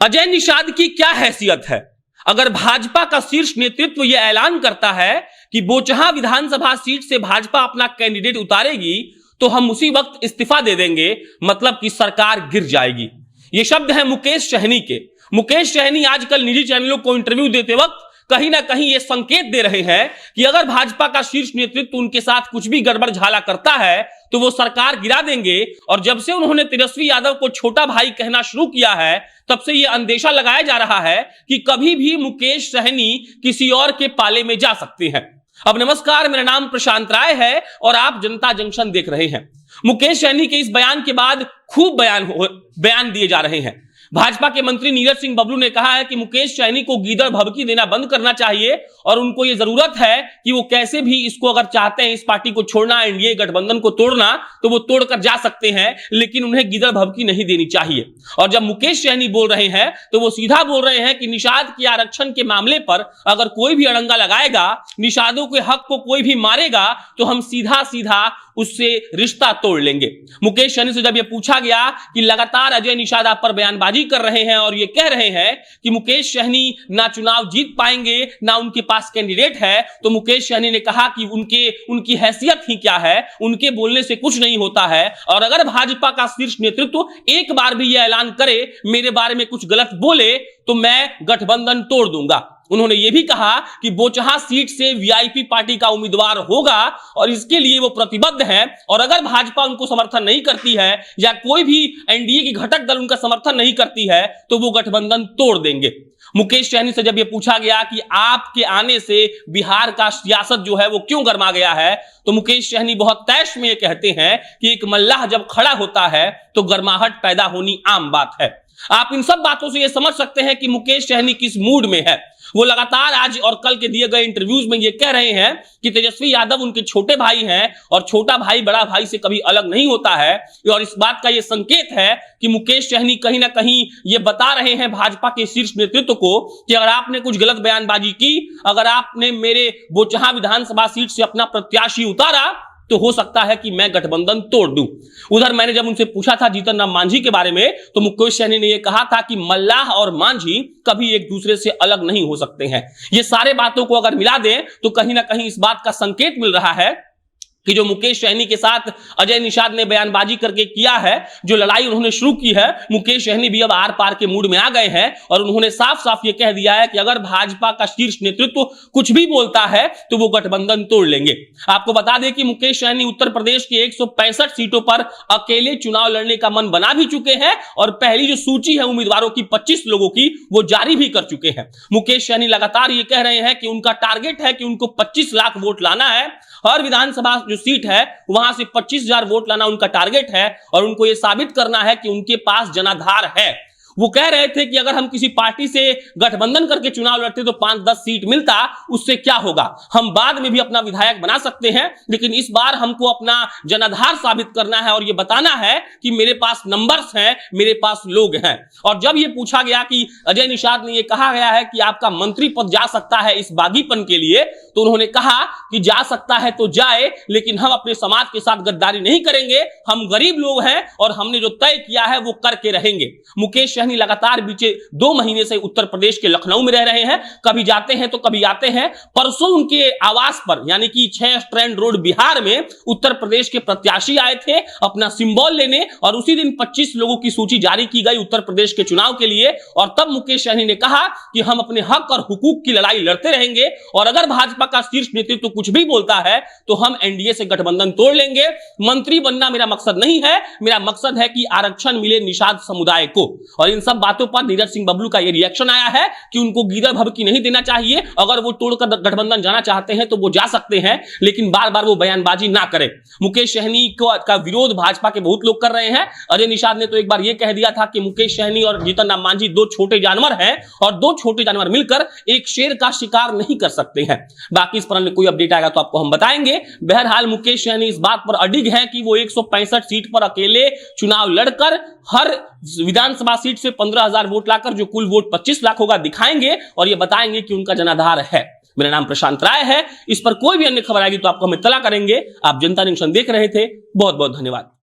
अजय निषाद की क्या हैसियत है? अगर भाजपा का शीर्ष नेतृत्व यह ऐलान करता है कि बोचहां विधानसभा सीट से भाजपा अपना कैंडिडेट उतारेगी तो हम उसी वक्त इस्तीफा दे देंगे, मतलब कि सरकार गिर जाएगी। ये शब्द है मुकेश सहनी के। मुकेश सहनी आजकल निजी चैनलों को इंटरव्यू देते वक्त कहीं ना कहीं ये संकेत दे रहे हैं कि अगर भाजपा का शीर्ष नेतृत्व उनके साथ कुछ भी गड़बड़ झाला करता है तो वो सरकार गिरा देंगे। और जब से उन्होंने तेजस्वी यादव को छोटा भाई कहना शुरू किया है तब से ये अंदेशा लगाया जा रहा है कि कभी भी मुकेश सहनी किसी और के पाले में जा सकते हैं। अब नमस्कार, मेरा नाम प्रशांत राय है और आप जनता जंक्शन देख रहे हैं। मुकेश सहनी के इस बयान के बाद खूब बयान दिए जा रहे हैं। भाजपा के मंत्री नीरज सिंह बबलू ने कहा है कि मुकेश सहनी को गीदड़ भभकी देना बंद करना चाहिए और उनको यह जरूरत है कि वो कैसे भी इसको अगर चाहते हैं इस पार्टी को छोड़ना, एनडीए गठबंधन को तोड़ना, तो वो तोड़कर जा सकते हैं, लेकिन उन्हें गीदड़ भभकी नहीं देनी चाहिए। और जब मुकेश सहनी बोल रहे हैं तो वो सीधा बोल रहे हैं कि निषाद के आरक्षण के मामले पर अगर कोई भी अड़ंगा लगाएगा, निषादों के हक को कोई भी मारेगा, तो हम सीधा सीधा उससे रिश्ता तोड़ लेंगे। मुकेश सहनी से जब यह पूछा गया कि लगातार अजय निषाद आप पर बयानबाजी कर रहे हैं और ये कह रहे हैं कि मुकेश सहनी ना चुनाव जीत पाएंगे ना उनके पास कैंडिडेट है, तो मुकेश सहनी ने कहा कि उनकी हैसियत ही क्या है, उनके बोलने से कुछ नहीं होता है। और अगर भाजपा का शीर्ष नेतृत्व एक बार भी यह ऐलान करे, मेरे बारे में कुछ गलत बोले, तो मैं गठबंधन तोड़ दूंगा। उन्होंने यह भी कहा कि बोचहां सीट से वीआईपी पार्टी का उम्मीदवार होगा और इसके लिए वो प्रतिबद्ध हैं। और अगर भाजपा उनको समर्थन नहीं करती है या कोई भी एनडीए की घटक दल उनका समर्थन नहीं करती है तो वो गठबंधन तोड़ देंगे। मुकेश सहनी से जब ये पूछा गया कि आपके आने से बिहार का सियासत जो है वो क्यों गर्मा गया है, तो मुकेश सहनी बहुत तैश में ये कहते हैं कि एक मल्लाह जब खड़ा होता है तो गर्माहट पैदा होनी आम बात है। आप इन सब बातों से ये समझ सकते हैं कि मुकेश सहनी किस मूड में है। वो लगातार आज और कल के दिए गए इंटरव्यूज में ये कह रहे हैं कि तेजस्वी यादव उनके छोटे भाई हैं और छोटा भाई बड़ा भाई से कभी अलग नहीं होता है। और इस बात का ये संकेत है कि मुकेश सहनी कहीं ना कहीं ये बता रहे हैं भाजपा के शीर्ष नेतृत्व को कि अगर आपने कुछ गलत बयानबाजी की, अगर आपने मेरे बोचहां विधानसभा सीट से अपना प्रत्याशी उतारा, तो हो सकता है कि मैं गठबंधन तोड़ दूं। उधर मैंने जब उनसे पूछा था जीतन राम मांझी के बारे में, तो मुकेश सहनी ने यह कहा था कि मल्लाह और मांझी कभी एक दूसरे से अलग नहीं हो सकते हैं। ये सारे बातों को अगर मिला दें तो कहीं ना कहीं इस बात का संकेत मिल रहा है कि जो मुकेश सहनी के साथ अजय निषाद ने बयानबाजी करके किया है, जो लड़ाई उन्होंने शुरू की है, मुकेश सहनी भी अब आर पार के मूड में आ गए हैं और उन्होंने साफ साफ ये कह दिया है कि अगर भाजपा का शीर्ष नेतृत्व कुछ भी बोलता है तो वो गठबंधन तोड़ लेंगे। आपको बता दें कि मुकेश सहनी उत्तर प्रदेश के 165 सीटों पर अकेले चुनाव लड़ने का मन बना भी चुके हैं और पहली जो सूची है उम्मीदवारों की 25 लोगों की वो जारी भी कर चुके हैं। मुकेश सहनी लगातार ये कह रहे हैं कि उनका टारगेट है कि उनको 25 लाख वोट लाना है। हर विधानसभा जो सीट है वहां से 25,000 वोट लाना उनका टारगेट है और उनको यह साबित करना है कि उनके पास जनाधार है। वो कह रहे थे कि अगर हम किसी पार्टी से गठबंधन करके चुनाव लड़ते तो 5-10 सीट मिलता, उससे क्या होगा, हम बाद में भी अपना विधायक बना सकते हैं, लेकिन इस बार हमको अपना जनाधार साबित करना है और ये बताना है कि मेरे पास नंबर्स हैं, मेरे पास लोग हैं। और जब ये पूछा गया कि अजय निषाद ने ये कहा गया है कि आपका मंत्री पद जा सकता है इस बागीपन के लिए, तो उन्होंने कहा कि जा सकता है तो जाए, लेकिन हम अपने समाज के साथ गद्दारी नहीं करेंगे, हम गरीब लोग हैं और हमने जो तय किया है वो करके रहेंगे। मुकेश सहनी लगातार बीते 2 महीने से उत्तर प्रदेश के लखनऊ में रह रहे हैं, कभी जाते हैं तो कभी आते हैं। परसों उनके आवास पर यानी कि 6 स्ट्रैंड रोड बिहार में उत्तर प्रदेश के प्रत्याशी आए थे अपना सिंबल लेने और उसी दिन 25 लोगों की सूची जारी की गई उत्तर प्रदेश के चुनाव के लिए। और तब मुकेश सहनी ने कहा कि हम अपने हक और हुकूक की लड़ाई लड़ते रहेंगे और अगर भाजपा का शीर्ष नेतृत्व कुछ भी बोलता है तो हम एनडीए से गठबंधन तोड़ लेंगे। मंत्री बनना मेरा मकसद नहीं है, मेरा मकसद है कि आरक्षण मिले निषाद समुदाय को। और इन सब बातों पर नीरज सिंह बबलू का यह रिएक्शन आया है कि उनको गीदड़ भभकी नहीं देना चाहिए, अगर वो तोड़कर गठबंधन जाना चाहते हैं तो वो जा सकते हैं, लेकिन बार बार वो बयानबाजी ना करें। मुकेश सहनी का विरोध भाजपा के बहुत लोग कर रहे हैं। अजय निषाद ने तो एक बार यह कह दिया था कि मुकेश सहनी और जीतन राम मांझी 2 छोटे जानवर हैं और 2 छोटे जानवर मिलकर एक शेर का शिकार नहीं कर सकते हैं। बाकी इस पर कोई अपडेट आएगा तो आपको हम बताएंगे। बहरहाल मुकेश सहनी इस बात पर अडिग है कि वो 165 सीट पर अकेले चुनाव लड़कर हर विधानसभा सीट से 15,000 वोट लाकर जो कुल वोट 25 लाख होगा दिखाएंगे और ये बताएंगे कि उनका जनाधार है। मेरा नाम प्रशांत राय है। इस पर कोई भी अन्य खबर आएगी तो आपको हम इत्तला करेंगे। आप जनता जंक्शन देख रहे थे, बहुत बहुत धन्यवाद।